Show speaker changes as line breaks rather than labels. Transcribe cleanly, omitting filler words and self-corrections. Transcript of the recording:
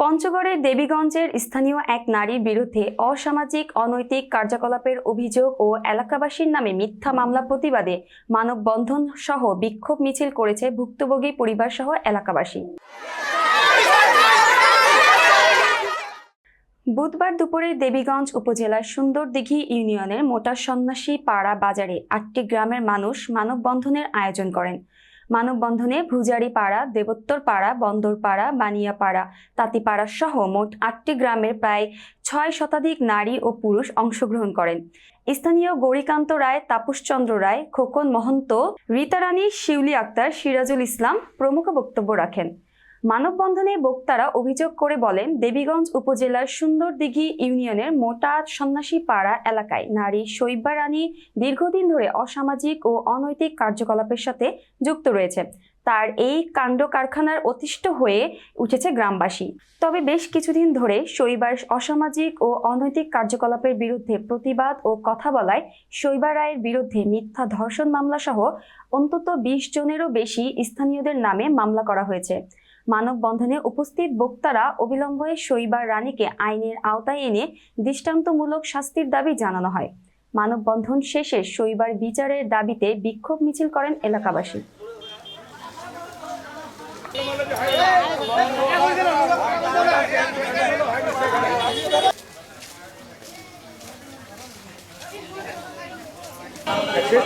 পঞ্চগড়ের দেবীগঞ্জের স্থানীয় এক নারীর বিরুদ্ধে অসামাজিক অনৈতিক কার্যকলাপের অভিযোগ ও এলাকাবাসীর নামে মিথ্যা মামলা প্রতিবাদে মানববন্ধন সহ বিক্ষোভ মিছিল করেছে ভুক্তভোগী পরিবার সহ এলাকাবাসী। বুধবার দুপুরে দেবীগঞ্জ উপজেলার সুন্দরদিঘি ইউনিয়নের মোটা সন্ন্যাসী পাড়া বাজারে ৮টি গ্রামের মানুষ মানববন্ধনের আয়োজন করেন। মানববন্ধনে ভুজারি পাড়া, দেবোত্তর পাড়া, বন্দর পাড়া, বানিয়া পাড়া, তাঁতিপাড়া সহ মোট ৮টি গ্রামের প্রায় ৬ শতাধিক নারী ও পুরুষ অংশগ্রহণ করেন। স্থানীয় গৌরীকান্ত রায়, তাপসচন্দ্র রায়, খোকন মহন্ত, রীতারানী, শিউলি আক্তার, সিরাজুল ইসলাম প্রমুখ বক্তব্য রাখেন। মানববন্ধনে বক্তারা অভিযোগ করে বলেন, দেবীগঞ্জ উপজেলার সুন্দরদিঘি ইউনিয়নের মোটা সন্ন্যাসী পাড়া এলাকায় নারী শৈবা রানী দীর্ঘদিন ধরে অসামাজিক ও অনৈতিক কার্যকলাপের সাথে যুক্ত রয়েছে। তার এই কাণ্ড কারখানার অতিষ্ঠ হয়ে উঠেছে গ্রামবাসী। তবে বেশ কিছুদিন ধরে শৈবার অসামাজিক ও অনৈতিক কার্যকলাপের বিরুদ্ধে প্রতিবাদ ও কথা বলায় শৈবা রায়ের বিরুদ্ধে মিথ্যা ধর্ষণ মামলা সহ অন্তত ২০ জনেরও বেশি স্থানীয়দের নামে মামলা করা হয়েছে। মানববন্ধনে উপস্থিত বক্তারা অবিলম্বে শৈবা রানীকে আইনের আওতায় এনে দৃষ্টান্তমূলক শাস্তির দাবি জানানো হয়। মানববন্ধন শেষে শৈবার বিচারের দাবিতে বিক্ষোভ মিছিল করেন এলাকাবাসী।
শেষ